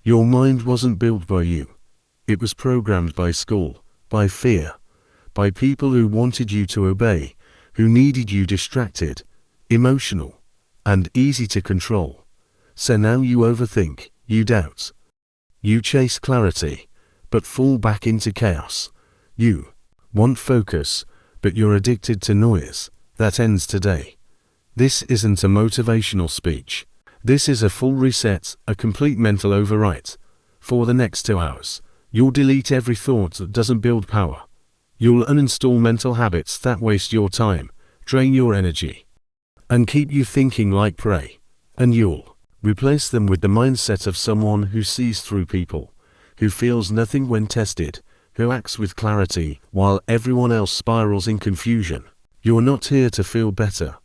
Your mind wasn't built by you. It was programmed by school, by fear, by people who wanted you to obey, who needed you distracted, emotional, and easy to control. So now you overthink, you doubt. You chase clarity, but fall back into chaos. You want focus, but you're addicted to noise. That ends today. This isn't a motivational speech. This is a full reset, a complete mental overwrite. For the next 2 hours, you'll delete every thought that doesn't build power. You'll uninstall mental habits that waste your time, drain your energy, and keep you thinking like prey. And you'll replace them with the mindset of someone who sees through people, who feels nothing when tested, who acts with clarity while everyone else spirals in confusion. You're not here to feel better.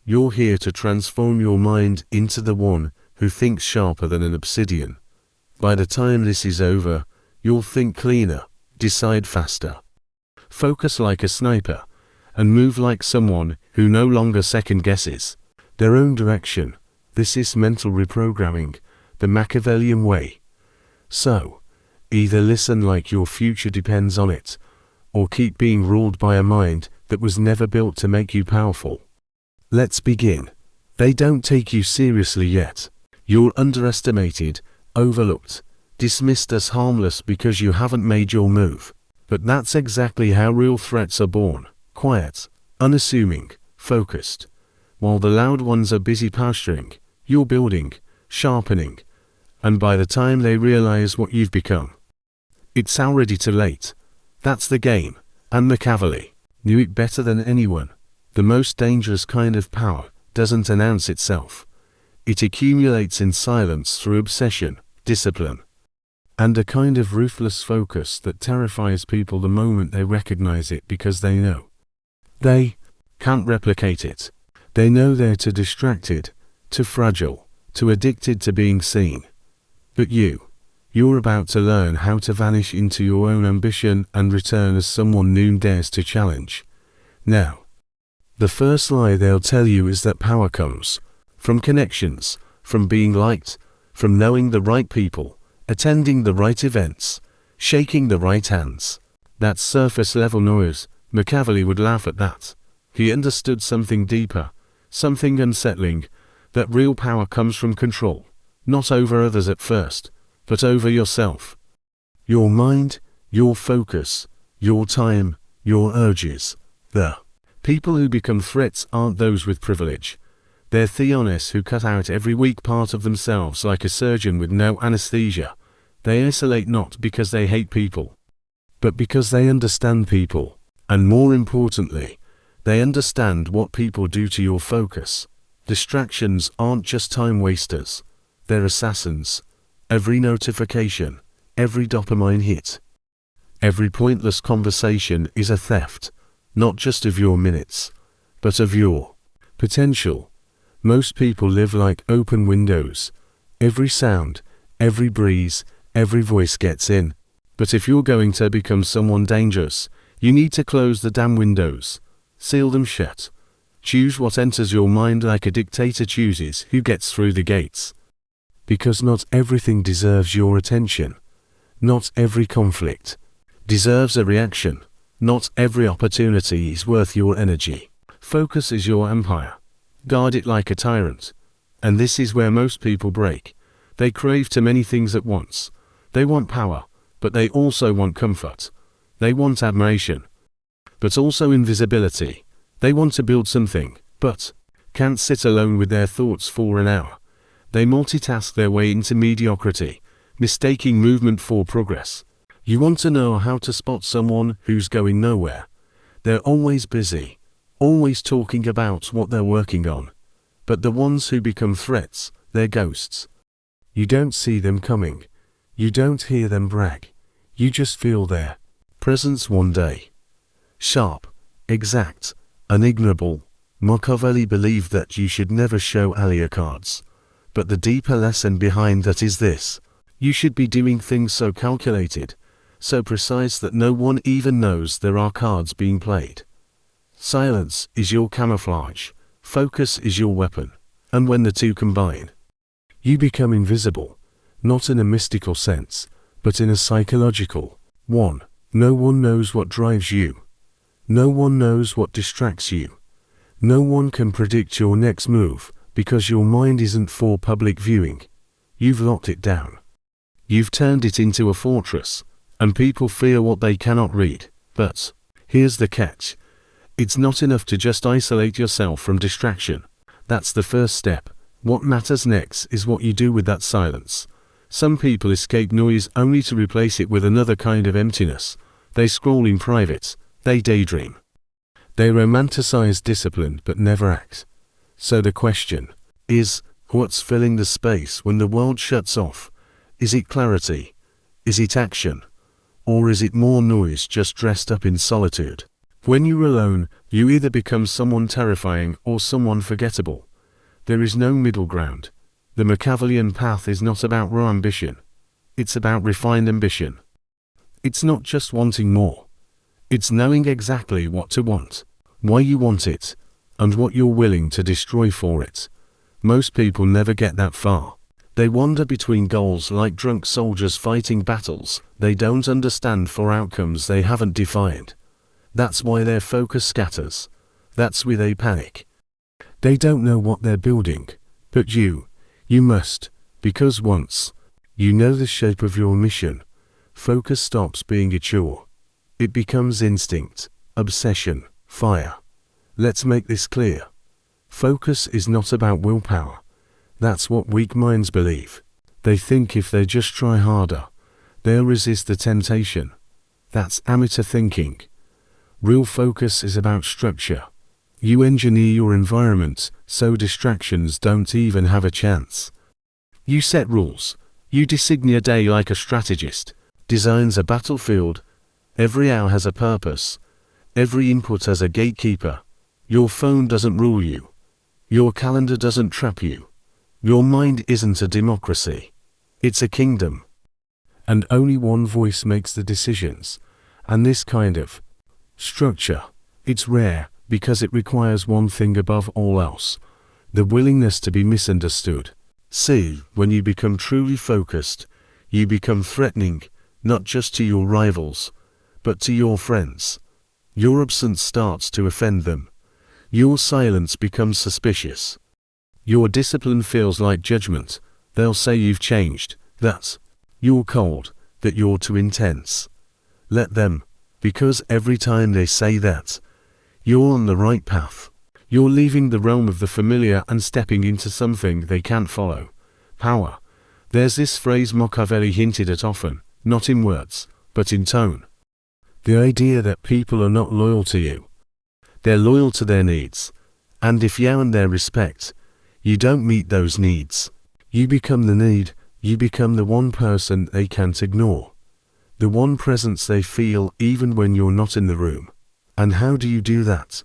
You're here to transform your mind into the one who thinks sharper than an obsidian. By the time this is over, you'll think cleaner, decide faster, focus like a sniper, and move like someone who no longer second guesses their own direction. This is mental reprogramming, the Machiavellian way. So, either listen like your future depends on it, or keep being ruled by a mind that was never built to make you powerful. Let's begin. They don't take you seriously yet. You're underestimated, overlooked, dismissed as harmless because you haven't made your move. But that's exactly how real threats are born. Quiet, unassuming, focused. While the loud ones are busy posturing, you're building, sharpening. And by the time they realize what you've become, it's already too late. That's the game. And Machiavelli knew it better than anyone. The most dangerous kind of power doesn't announce itself. It accumulates in silence through obsession, discipline, and a kind of ruthless focus that terrifies people the moment they recognize it, because they know they can't replicate it. They know they're too distracted, too fragile, too addicted to being seen. But you're about to learn how to vanish into your own ambition and return as someone noon dares to challenge. Now, the first lie they'll tell you is that power comes from connections, from being liked, from knowing the right people, attending the right events, shaking the right hands. That's surface level noise. Machiavelli would laugh at that. He understood something deeper, something unsettling, that real power comes from control, not over others at first, but over yourself. Your mind, your focus, your time, your urges. The people who become threats aren't those with privilege. They're Theonists who cut out every weak part of themselves like a surgeon with no anesthesia. They isolate not because they hate people, but because they understand people. And more importantly, they understand what people do to your focus. Distractions aren't just time wasters. They're assassins. Every notification, every dopamine hit, every pointless conversation is a theft. Not just of your minutes, but of your potential. Most people live like open windows. Every sound, every breeze, every voice gets in. But if you're going to become someone dangerous, you need to close the damn windows. Seal them shut. Choose what enters your mind like a dictator chooses who gets through the gates. Because not everything deserves your attention. Not every conflict deserves a reaction. Not every opportunity is worth your energy. Focus is your empire. Guard it like a tyrant. And this is where most people break. They crave too many things at once. They want power, but they also want comfort. They want admiration, but also invisibility. They want to build something, but can't sit alone with their thoughts for an hour. They multitask their way into mediocrity, mistaking movement for progress. You want to know how to spot someone who's going nowhere. They're always busy, always talking about what they're working on. But the ones who become threats, they're ghosts. You don't see them coming. You don't hear them brag. You just feel their presence one day. Sharp, exact, unignorable. Machiavelli believed that you should never show Alia cards. But the deeper lesson behind that is this. You should be doing things so calculated, so precise that no one even knows there are cards being played. Silence is your camouflage. Focus is your weapon. And when the two combine, you become invisible. not in a mystical sense, but in a psychological one. No one knows what drives you. No one knows what distracts you. No one can predict your next move, because your mind isn't for public viewing. You've locked it down. You've turned it into a fortress, and people fear what they cannot read. But here's the catch. It's not enough to just isolate yourself from distraction. That's the first step. What matters next is what you do with that silence. Some people escape noise only to replace it with another kind of emptiness. They scroll in private. They daydream. They romanticize discipline but never act. So the question is, what's filling the space when the world shuts off? Is it clarity? Is it action? Or is it more noise just dressed up in solitude? When you're alone, you either become someone terrifying or someone forgettable. There is no middle ground. The Machiavellian path is not about raw ambition. It's about refined ambition. It's not just wanting more. It's knowing exactly what to want, why you want it, and what you're willing to destroy for it. Most people never get that far. They wander between goals like drunk soldiers fighting battles they don't understand for outcomes they haven't defined. That's why their focus scatters. That's why they panic. They don't know what they're building, but you must, because once you know the shape of your mission, focus stops being a chore. It becomes instinct, obsession, fire. Let's make this clear. Focus is not about willpower. That's what weak minds believe. They think if they just try harder, they'll resist the temptation. That's amateur thinking. Real focus is about structure. You engineer your environment so distractions don't even have a chance. You set rules. You design a day like a strategist designs a battlefield. Every hour has a purpose. Every input has a gatekeeper. Your phone doesn't rule you. Your calendar doesn't trap you. Your mind isn't a democracy. It's a kingdom. And only one voice makes the decisions. And this kind of structure, it's rare because it requires one thing above all else: the willingness to be misunderstood. See, when you become truly focused, you become threatening, not just to your rivals, but to your friends. Your absence starts to offend them. Your silence becomes suspicious. Your discipline feels like judgment. They'll say you've changed, that you're cold, that you're too intense. Let them, because every time they say that, you're on the right path. You're leaving the realm of the familiar and stepping into something they can't follow. Power. There's this phrase Machiavelli hinted at often, not in words, but in tone. The idea that people are not loyal to you. They're loyal to their needs. And if you earn their respect, you don't meet those needs. You become the need. You become the one person they can't ignore. The one presence they feel even when you're not in the room. And how do you do that?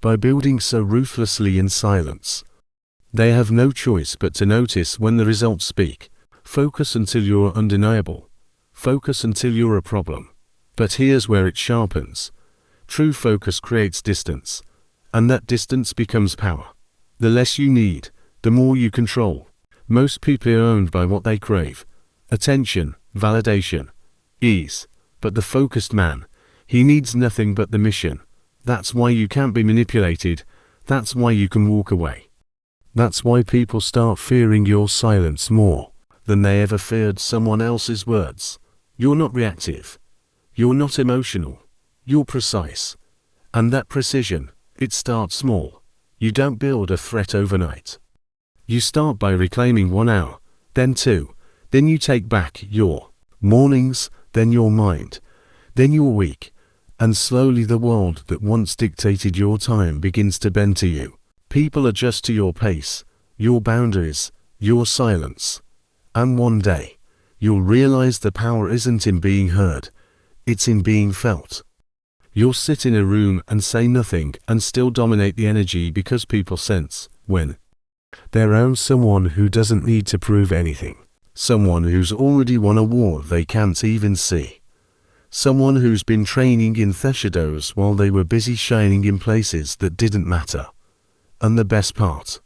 By building so ruthlessly in silence. They have no choice but to notice when the results speak. Focus until you're undeniable. Focus until you're a problem. But here's where it sharpens. True focus creates distance. And that distance becomes power. The less you need, the more you control. Most people are owned by what they crave. Attention, validation, ease. But the focused man, he needs nothing but the mission. That's why you can't be manipulated. That's why you can walk away. That's why people start fearing your silence more than they ever feared someone else's words. You're not reactive. You're not emotional. You're precise. And that precision, it starts small. You don't build a threat overnight. You start by reclaiming 1 hour, then 2, then you take back your mornings, then your mind, then your week. And slowly the world that once dictated your time begins to bend to you. People adjust to your pace, your boundaries, your silence. And one day, you'll realize the power isn't in being heard, it's in being felt. You'll sit in a room and say nothing and still dominate the energy because people sense, when they're around someone who doesn't need to prove anything. Someone who's already won a war they can't even see. Someone who's been training in the shadows while they were busy shining in places that didn't matter. And the best part,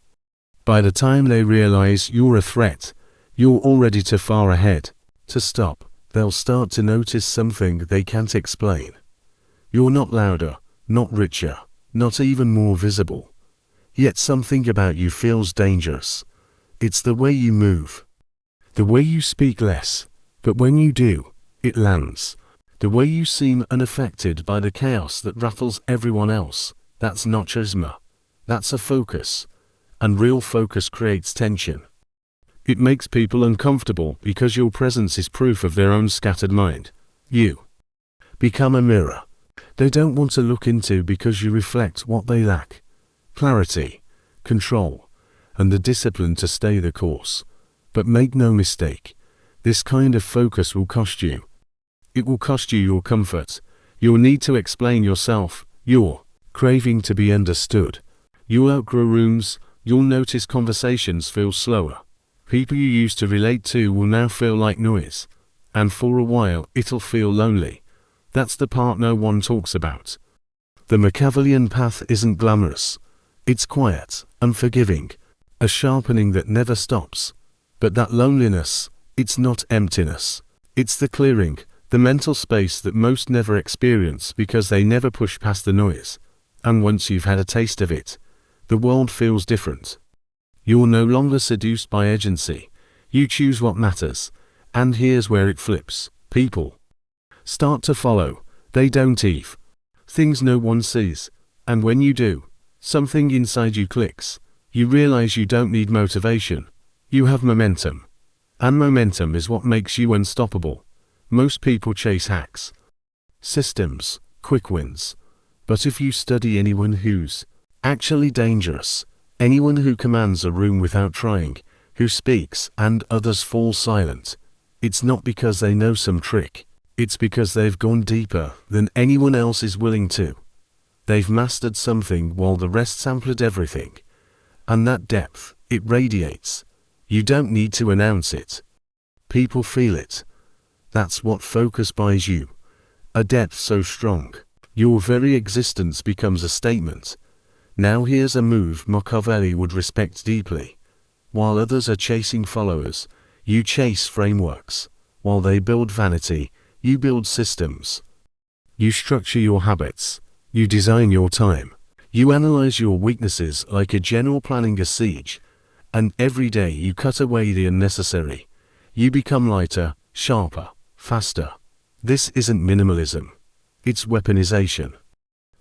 by the time they realize you're a threat, You're already too far ahead to stop. They'll start to notice something they can't explain. You're not louder, not richer, not even more visible. Yet something about you feels dangerous. It's the way you move. The way you speak less, but when you do, it lands. The way you seem unaffected by the chaos that rattles everyone else. That's not charisma. That's a focus. And real focus creates tension. It makes people uncomfortable because your presence is proof of their own scattered mind. You become a mirror they don't want to look into because you reflect what they lack: clarity, control, and the discipline to stay the course. But make no mistake, this kind of focus will cost you. It will cost you your comfort, your need to explain yourself, your craving to be understood. You'll outgrow rooms, you'll notice conversations feel slower. People you used to relate to will now feel like noise. And for a while, it'll feel lonely. That's the part no one talks about. The Machiavellian path isn't glamorous. It's quiet, unforgiving, a sharpening that never stops. But that loneliness, it's not emptiness. It's the clearing, the mental space that most never experience because they never push past the noise. And once you've had a taste of it, the world feels different. You're no longer seduced by agency. You choose what matters. And here's where it flips. People start to follow. They don't eve. Things no one sees. And when you do, something inside you clicks. You realize you don't need motivation. You have momentum. And momentum is what makes you unstoppable. Most people chase hacks, systems, quick wins. But if you study anyone who's actually dangerous, anyone who commands a room without trying, who speaks and others fall silent, it's not because they know some trick. It's because they've gone deeper than anyone else is willing to. They've mastered something while the rest sampled everything. And that depth, it radiates. You don't need to announce it. People feel it. That's what focus buys you. A depth so strong, your very existence becomes a statement. Now here's a move Machiavelli would respect deeply. While others are chasing followers, you chase frameworks. While they build vanity, you build systems. You structure your habits. You design your time. You analyze your weaknesses like a general planning a siege. And every day you cut away the unnecessary. You become lighter, sharper, faster. This isn't minimalism. It's weaponization.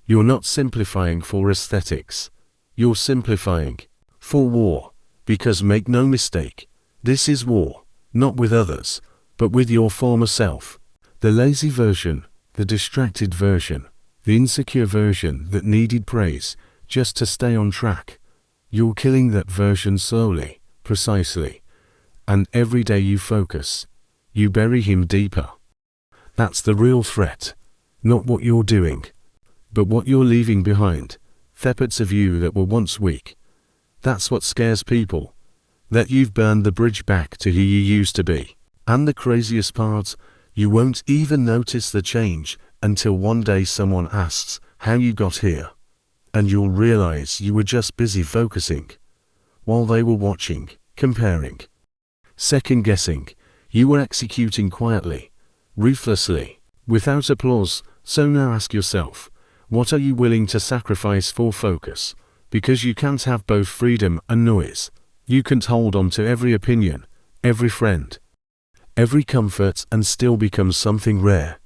You're not simplifying for aesthetics. You're simplifying for war. Because make no mistake, this is war, not with others, but with your former self. The lazy version, the distracted version, the insecure version that needed praise just to stay on track. You're killing that version slowly, precisely. And every day you focus, you bury him deeper. That's the real threat. Not what you're doing, but what you're leaving behind. Thepets of you that were once weak. That's what scares people. That you've burned the bridge back to who you used to be. And the craziest part, you won't even notice the change until one day someone asks how you got here. And you'll realize you were just busy focusing. While they were watching, comparing, second guessing, you were executing quietly, ruthlessly, without applause. So now ask yourself, what are you willing to sacrifice for focus? Because you can't have both freedom and noise. You can't hold on to every opinion, every friend, every comfort and still become something rare.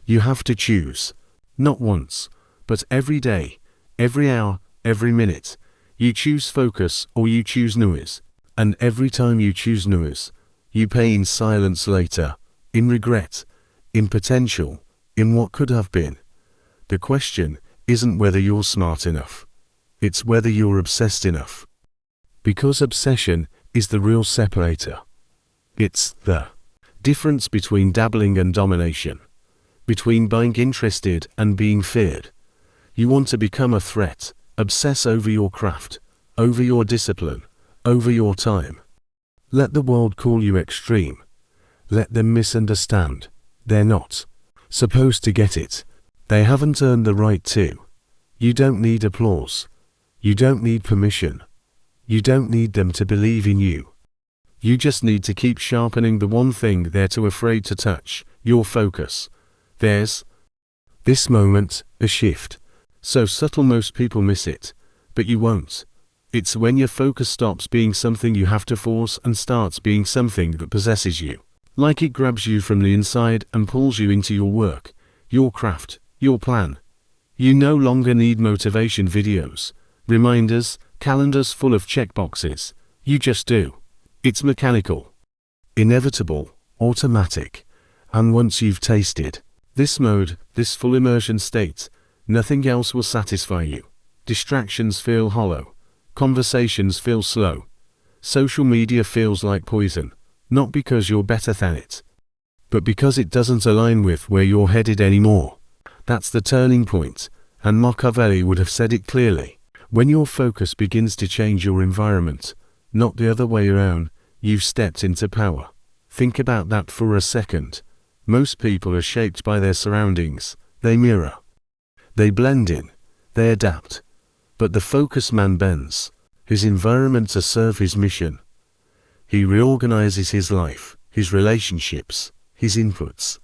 You have to choose, not once, but every day, every hour, every minute. You choose focus or you choose noise. And every time you choose noise, you pay in silence later, in regret, in potential, in what could have been. The question isn't whether you're smart enough. It's whether you're obsessed enough. Because obsession is the real separator. It's the difference between dabbling and domination. Between being interested and being feared. You want to become a threat. Obsess over your craft, over your discipline, over your time. Let the world call you extreme. Let them misunderstand. They're not supposed to get it. They haven't earned the right to. You don't need applause. You don't need permission. You don't need them to believe in you. You just need to keep sharpening the one thing they're too afraid to touch, your focus. There's this moment, a shift. So subtle most people miss it, but you won't. It's when your focus stops being something you have to force and starts being something that possesses you. Like it grabs you from the inside and pulls you into your work, your craft, your plan. You no longer need motivation videos, reminders, calendars full of checkboxes. You just do. It's mechanical, inevitable, automatic. And once you've tasted this mode, this full immersion state, nothing else will satisfy you. Distractions feel hollow. Conversations feel slow. Social media feels like poison, not because you're better than it, but because it doesn't align with where you're headed anymore. That's the turning point, and Machiavelli would have said it clearly. When your focus begins to change your environment, not the other way around, you've stepped into power. Think about that for a second. Most people are shaped by their surroundings. They mirror. They blend in. They adapt. But the focused man bends. His environment to serve his mission. He reorganizes his life, his relationships, his inputs.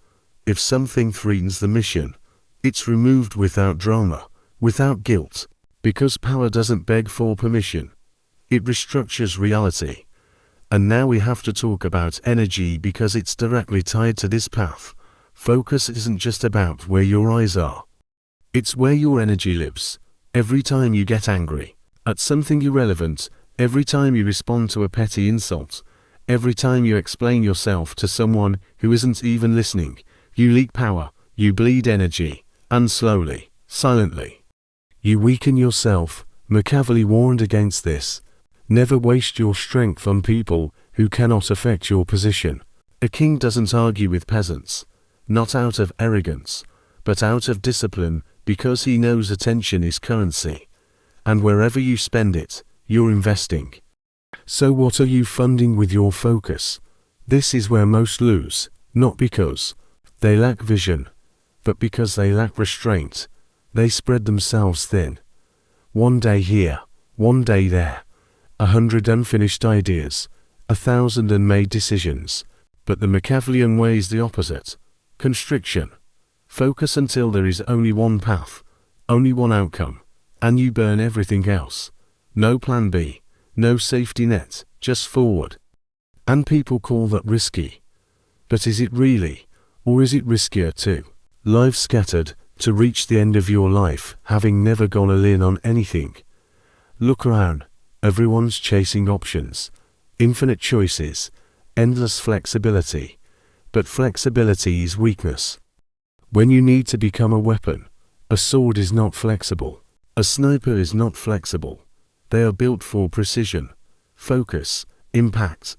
If something threatens the mission, it's removed without drama, without guilt, because power doesn't beg for permission. It restructures reality. And now we have to talk about energy because it's directly tied to this path. Focus isn't just about where your eyes are. It's where your energy lives. Every time you get angry at something irrelevant, every time you respond to a petty insult, every time you explain yourself to someone who isn't even listening, you leak power, you bleed energy, and slowly, silently, you weaken yourself. Machiavelli warned against this. Never waste your strength on people who cannot affect your position. A king doesn't argue with peasants, not out of arrogance, but out of discipline, because he knows attention is currency. And wherever you spend it, you're investing. So what are you funding with your focus? This is where most lose, not because they lack vision, but because they lack restraint. They spread themselves thin. One day here, one day there. 100 unfinished ideas, 1,000 unmade decisions. But the Machiavellian way is the opposite. Constriction. Focus until there is only one path, only one outcome, and you burn everything else. No plan B, no safety net, just forward. And people call that risky. But is it really? Or is it riskier too? Life scattered, to reach the end of your life, having never gone all in on anything. Look around. Everyone's chasing options, infinite choices, endless flexibility. But flexibility is weakness. When you need to become a weapon, a sword is not flexible. A sniper is not flexible. They are built for precision, focus, impact.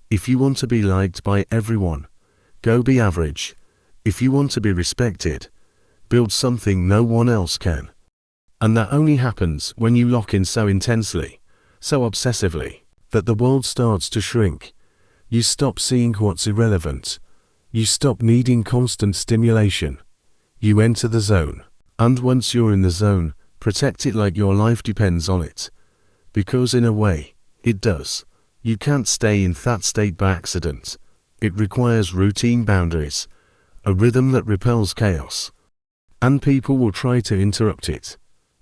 If you want to be liked by everyone, go be average. If you want to be respected, build something no one else can. And that only happens when you lock in so intensely, so obsessively, that the world starts to shrink. You stop seeing what's irrelevant. You stop needing constant stimulation. You enter the zone. And once you're in the zone, protect it like your life depends on it. Because in a way, it does. You can't stay in that state by accident. It requires routine boundaries, a rhythm that repels chaos. And people will try to interrupt it.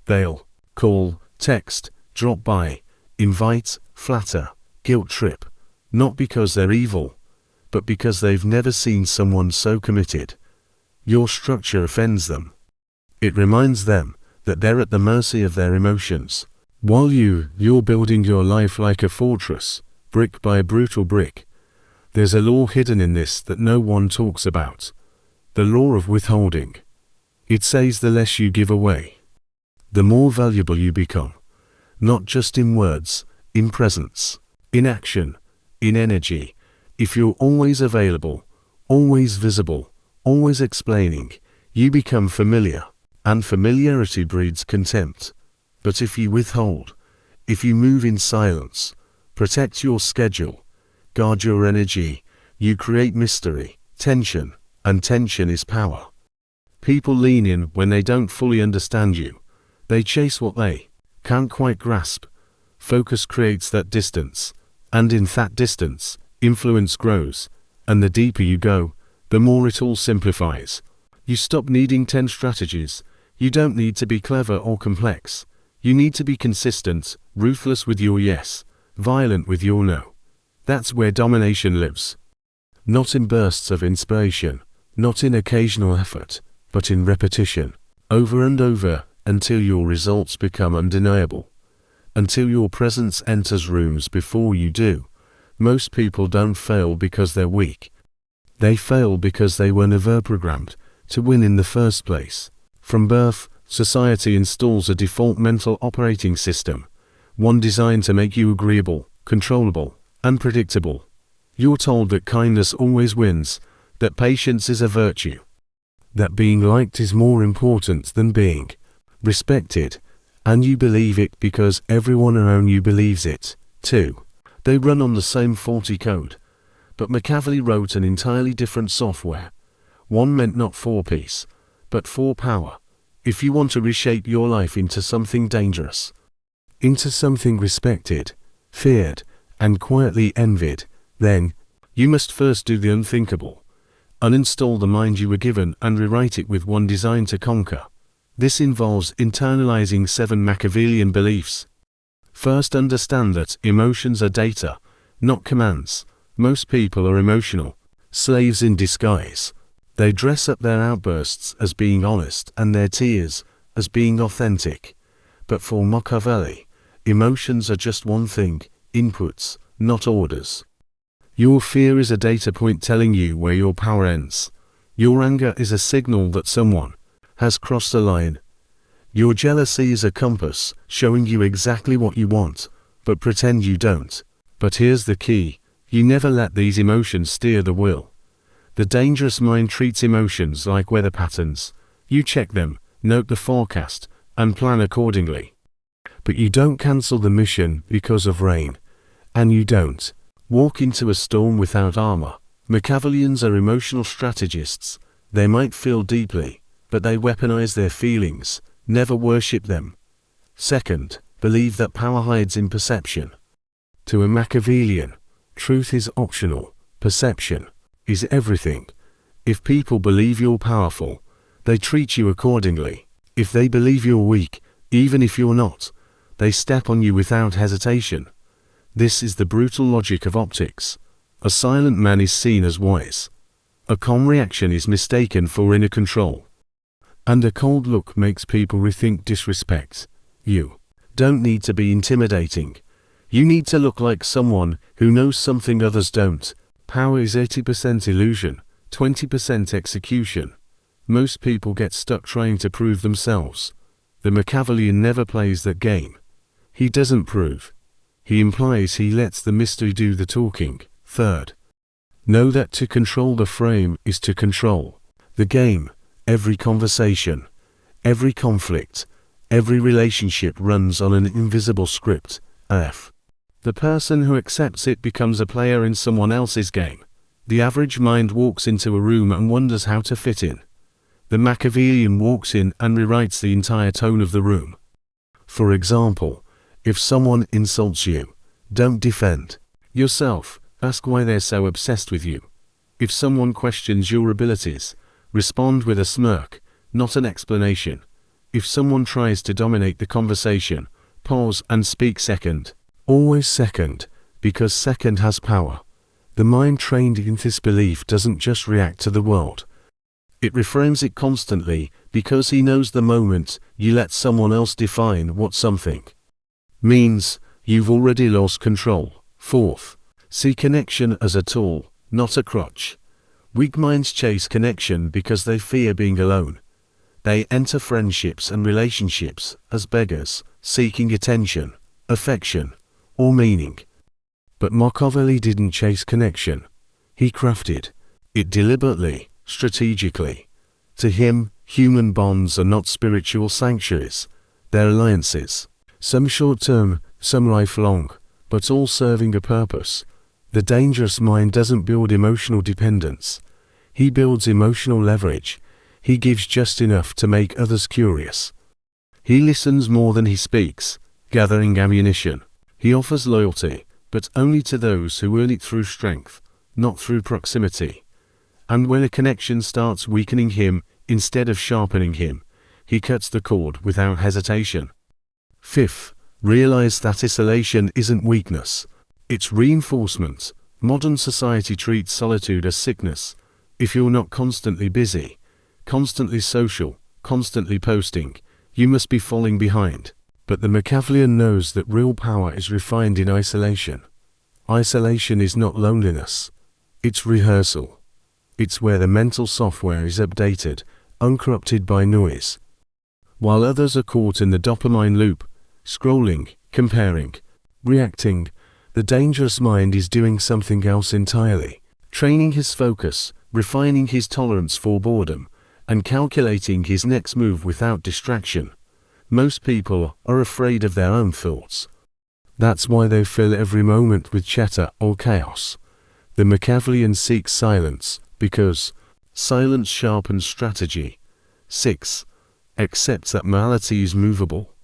They'll call, text, drop by, invite, flatter, guilt trip. Not because they're evil, but because they've never seen someone so committed. Your structure offends them. It reminds them that they're at the mercy of their emotions. While you're building your life like a fortress, brick by brutal brick. There's a law hidden in this that no one talks about. The law of withholding. It says the less you give away, the more valuable you become. Not just in words, in presence, in action, in energy. If you're always available, always visible, always explaining, you become familiar, and familiarity breeds contempt. But if you withhold, if you move in silence, protect your schedule, guard your energy, you create mystery, tension, and tension is power. People lean in when they don't fully understand you. They chase what they can't quite grasp. Focus creates that distance, And in that distance, influence grows, and the deeper you go, the more it all simplifies. You stop needing 10 strategies. You don't need to be clever or complex. You need to be consistent, ruthless with your yes, violent with your no. That's where domination lives. Not in bursts of inspiration, not in occasional effort, but in repetition, over and over, until your results become undeniable. Until your presence enters rooms before you do. Most people don't fail because they're weak. They fail because they were never programmed to win in the first place. From birth, society installs a default mental operating system, one designed to make you agreeable, controllable, and predictable. You're told that kindness always wins, that patience is a virtue, that being liked is more important than being respected, and you believe it because everyone around you believes it, too. They run on the same faulty code, but Machiavelli wrote an entirely different software, one meant not for peace, but for power. If you want to reshape your life into something dangerous, into something respected, feared, and quietly envied, then you must first do the unthinkable. Uninstall the mind you were given and rewrite it with one designed to conquer. This involves internalizing 7 Machiavellian beliefs. First, understand that emotions are data, not commands. Most people are emotional, slaves in disguise. They dress up their outbursts as being honest and their tears as being authentic. But for Machiavelli, emotions are just one thing, inputs, not orders. Your fear is a data point telling you where your power ends. Your anger is a signal that someone has crossed a line. Your jealousy is a compass showing you exactly what you want, but pretend you don't. But here's the key, you never let these emotions steer the will. The dangerous mind treats emotions like weather patterns. You check them, note the forecast, and plan accordingly. But you don't cancel the mission because of rain. And you don't walk into a storm without armor. Machiavellians are emotional strategists. They might feel deeply, but they weaponize their feelings, never worship them. Second, believe that power hides in perception. To a Machiavellian, truth is optional, perception is everything. If people believe you're powerful, they treat you accordingly. If they believe you're weak, even if you're not, they step on you without hesitation. This is the brutal logic of optics. A silent man is seen as wise. A calm reaction is mistaken for inner control. And a cold look makes people rethink disrespect. You don't need to be intimidating. You need to look like someone who knows something others don't. Power is 80% illusion, 20% execution. Most people get stuck trying to prove themselves. The Machiavellian never plays that game. He doesn't prove. He implies, he lets the mystery do the talking. Third, know that to control the frame is to control the game. Every conversation, every conflict, every relationship runs on an invisible script. The person who accepts it becomes a player in someone else's game. The average mind walks into a room and wonders how to fit in. The Machiavellian walks in and rewrites the entire tone of the room. For example, if someone insults you, don't defend yourself, ask why they're so obsessed with you. If someone questions your abilities, respond with a smirk, not an explanation. If someone tries to dominate the conversation, pause and speak second. Always second, because second has power. The mind trained in this belief doesn't just react to the world. It reframes it constantly, because he knows the moment you let someone else define what something means, you've already lost control. Fourth, see connection as a tool, not a crutch. Weak minds chase connection because they fear being alone. They enter friendships and relationships as beggars, seeking attention, affection, or meaning. But Machiavelli didn't chase connection. He crafted it deliberately, strategically. To him, human bonds are not spiritual sanctuaries, they're alliances. Some short-term, some lifelong, but all serving a purpose. The dangerous mind doesn't build emotional dependence. He builds emotional leverage. He gives just enough to make others curious. He listens more than he speaks, gathering ammunition. He offers loyalty, but only to those who earn it through strength, not through proximity. And when a connection starts weakening him, instead of sharpening him, he cuts the cord without hesitation. Fifth, realize that isolation isn't weakness. It's reinforcement. Modern society treats solitude as sickness. If you're not constantly busy, constantly social, constantly posting, you must be falling behind. But the Machiavellian knows that real power is refined in isolation. Isolation is not loneliness. It's rehearsal. It's where the mental software is updated, uncorrupted by noise. While others are caught in the dopamine loop, scrolling, comparing, reacting, the dangerous mind is doing something else entirely, training his focus, refining his tolerance for boredom, and calculating his next move without distraction. Most people are afraid of their own thoughts. That's why they fill every moment with chatter or chaos. The Machiavellian seeks silence, because silence sharpens strategy. 6. Accept that morality is movable.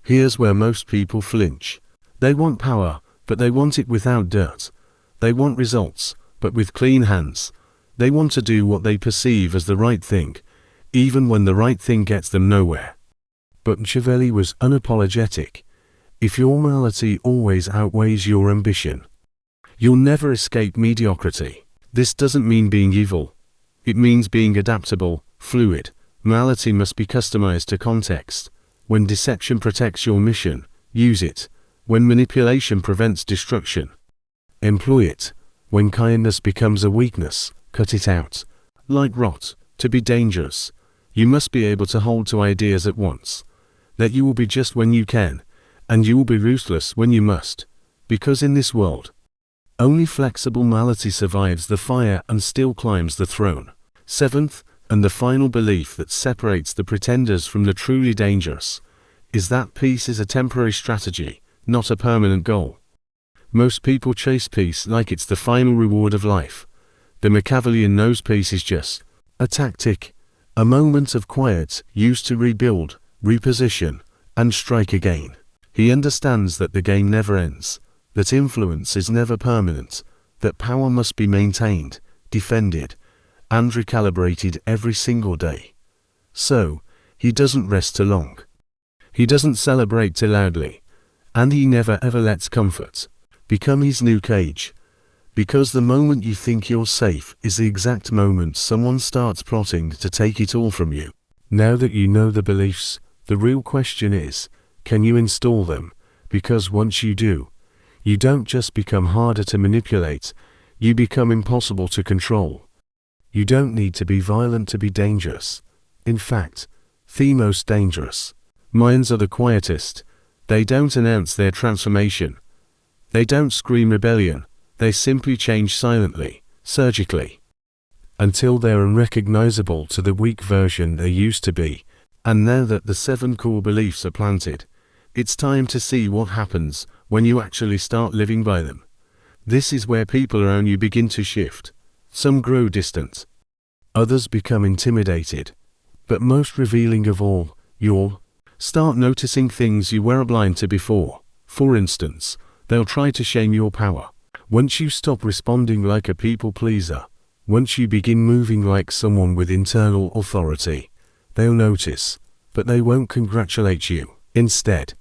Here's where most people flinch. They want power, but they want it without dirt. They want results, but with clean hands. They want to do what they perceive as the right thing, even when the right thing gets them nowhere. But Machiavelli was unapologetic. If your morality always outweighs your ambition, you'll never escape mediocrity. This doesn't mean being evil. It means being adaptable, fluid. Morality must be customized to context. When deception protects your mission, use it. When manipulation prevents destruction, employ it. When kindness becomes a weakness, cut it out. Like rot, to be dangerous, you must be able to hold to ideas at once. That you will be just when you can, and you will be ruthless when you must. Because in this world, only flexible morality survives the fire and still climbs the throne. 7th, and the final belief that separates the pretenders from the truly dangerous, is that peace is a temporary strategy, not a permanent goal. Most people chase peace like it's the final reward of life. The Machiavellian knows peace is just a tactic, a moment of quiet used to rebuild, reposition, and strike again. He understands that the game never ends, that influence is never permanent, that power must be maintained, defended, and recalibrated every single day. So, he doesn't rest too long. He doesn't celebrate too loudly, and he never ever lets comfort become his new cage. Because the moment you think you're safe is the exact moment someone starts plotting to take it all from you. Now that you know the beliefs, the real question is, can you install them? Because once you do, you don't just become harder to manipulate, you become impossible to control. You don't need to be violent to be dangerous. In fact, the most dangerous minds are the quietest. They don't announce their transformation. They don't scream rebellion. They simply change silently, surgically, until they're unrecognizable to the weak version they used to be. And now that the 7 core beliefs are planted, it's time to see what happens when you actually start living by them. This is where people around you begin to shift. Some grow distant. Others become intimidated. But most revealing of all, you'll start noticing things you were blind to before. For instance, they'll try to shame your power. Once you stop responding like a people pleaser, once you begin moving like someone with internal authority, they'll notice, but they won't congratulate you. Instead,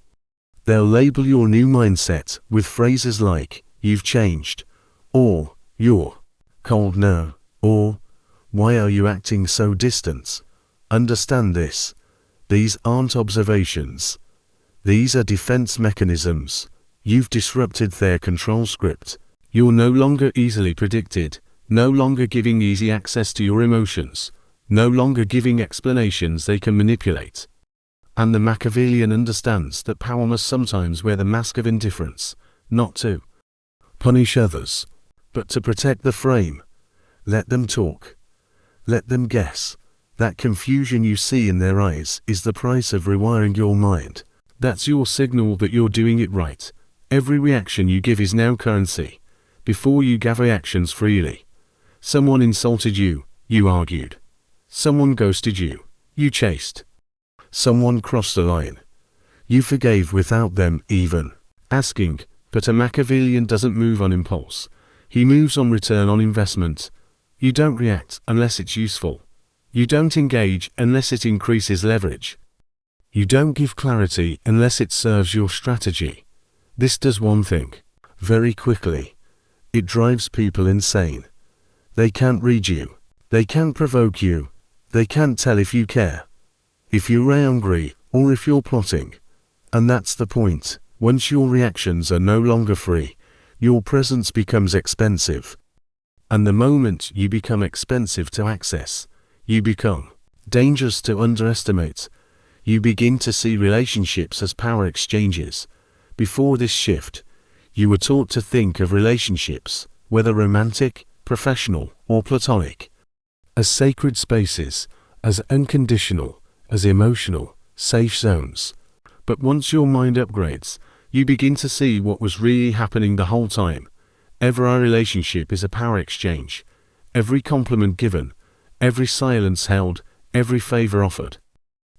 they'll label your new mindset with phrases like, "You've changed," or "You're cold now," or "Why are you acting so distant?" Understand this. These aren't observations. These are defense mechanisms. You've disrupted their control script. You're no longer easily predicted, no longer giving easy access to your emotions, no longer giving explanations they can manipulate. And the Machiavellian understands that power must sometimes wear the mask of indifference, not to punish others, but to protect the frame. Let them talk. Let them guess. That confusion you see in their eyes is the price of rewiring your mind. That's your signal that you're doing it right. Every reaction you give is now currency. Before you gave reactions freely. Someone insulted you, you argued. Someone ghosted you, you chased. Someone crossed a line. You forgave without them even asking. But a Machiavellian doesn't move on impulse. He moves on return on investment. You don't react unless it's useful. You don't engage unless it increases leverage. You don't give clarity unless it serves your strategy. This does one thing. Very quickly. It drives people insane. They can't read you. They can't provoke you. They can't tell if you care, if you're angry, or if you're plotting. And that's the point. Once your reactions are no longer free, your presence becomes expensive. And the moment you become expensive to access, you become dangerous to underestimate. You begin to see relationships as power exchanges. Before this shift, you were taught to think of relationships, whether romantic, professional, or platonic, as sacred spaces, as unconditional, as emotional, safe zones. But once your mind upgrades, you begin to see what was really happening the whole time. Every relationship is a power exchange. Every compliment given, every silence held, every favor offered.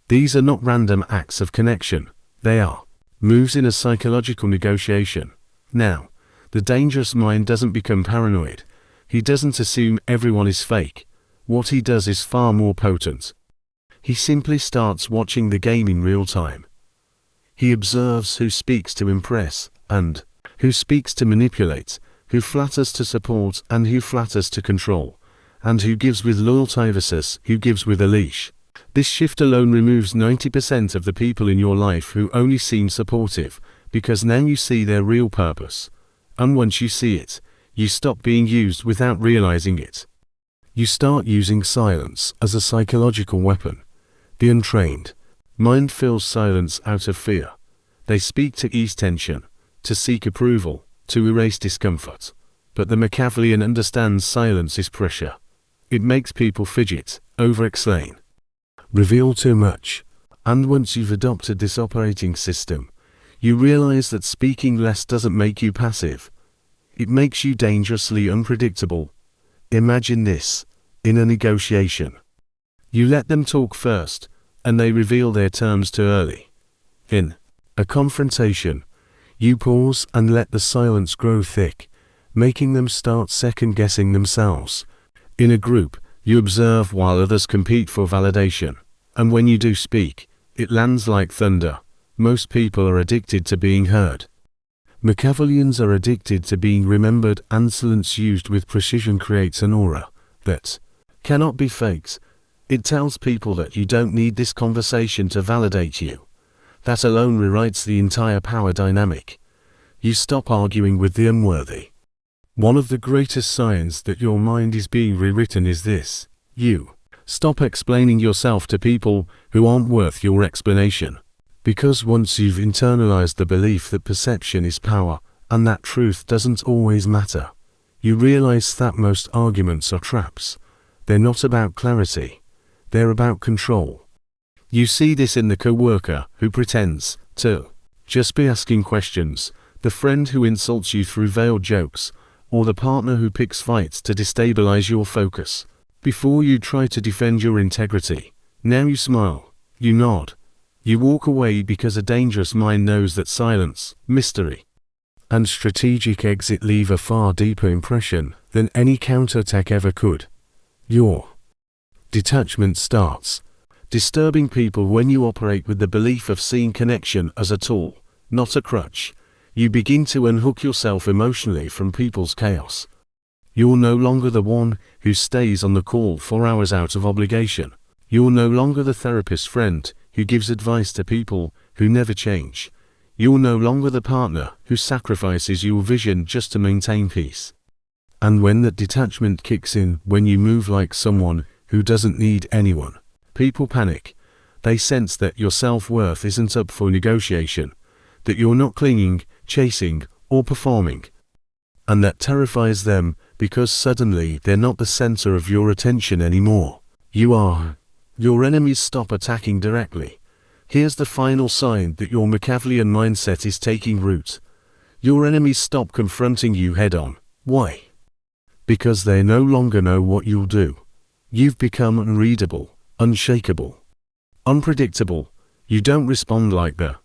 These are not random acts of connection. They are moves in a psychological negotiation. Now, the dangerous mind doesn't become paranoid. He doesn't assume everyone is fake. What he does is far more potent. He simply starts watching the game in real time. He observes who speaks to impress, and who speaks to manipulate, who flatters to support and who flatters to control, and who gives with loyalty versus who gives with a leash. This shift alone removes 90% of the people in your life who only seem supportive, because now you see their real purpose. And once you see it, you stop being used without realizing it. You start using silence as a psychological weapon. The untrained mind fills silence out of fear. They speak to ease tension, to seek approval, to erase discomfort. But the Machiavellian understands silence is pressure. It makes people fidget, over-explain, reveal too much. And once you've adopted this operating system, you realize that speaking less doesn't make you passive. It makes you dangerously unpredictable. Imagine this, in a negotiation. You let them talk first, and they reveal their terms too early. In a confrontation, you pause and let the silence grow thick, making them start second-guessing themselves. In a group, you observe while others compete for validation. And when you do speak, it lands like thunder. Most people are addicted to being heard. Machiavellians are addicted to being remembered, and silence used with precision creates an aura that cannot be faked. It tells people that you don't need this conversation to validate you. That alone rewrites the entire power dynamic. You stop arguing with the unworthy. One of the greatest signs that your mind is being rewritten is this. You stop explaining yourself to people who aren't worth your explanation. Because once you've internalized the belief that perception is power, and that truth doesn't always matter, you realize that most arguments are traps. They're not about clarity. They're about control. You see this in the coworker who pretends to just be asking questions, the friend who insults you through veiled jokes, or the partner who picks fights to destabilize your focus. Before you try to defend your integrity, now you smile, you nod. You walk away because a dangerous mind knows that silence, mystery, and strategic exit leave a far deeper impression than any counterattack ever could. Your detachment starts disturbing people when you operate with the belief of seeing connection as a tool, not a crutch. You begin to unhook yourself emotionally from people's chaos. You're no longer the one who stays on the call for hours out of obligation. You're no longer the therapist friend who gives advice to people who never change. You're no longer the partner who sacrifices your vision just to maintain peace. And when that detachment kicks in, when you move like someone who doesn't need anyone, people panic. They sense that your self-worth isn't up for negotiation, that you're not clinging, chasing, or performing. And that terrifies them, because suddenly they're not the center of your attention anymore. You are. Your enemies stop attacking directly. Here's the final sign that your Machiavellian mindset is taking root. Your enemies stop confronting you head-on. Why? Because they no longer know what you'll do. You've become unreadable, unshakable, unpredictable. You don't respond like the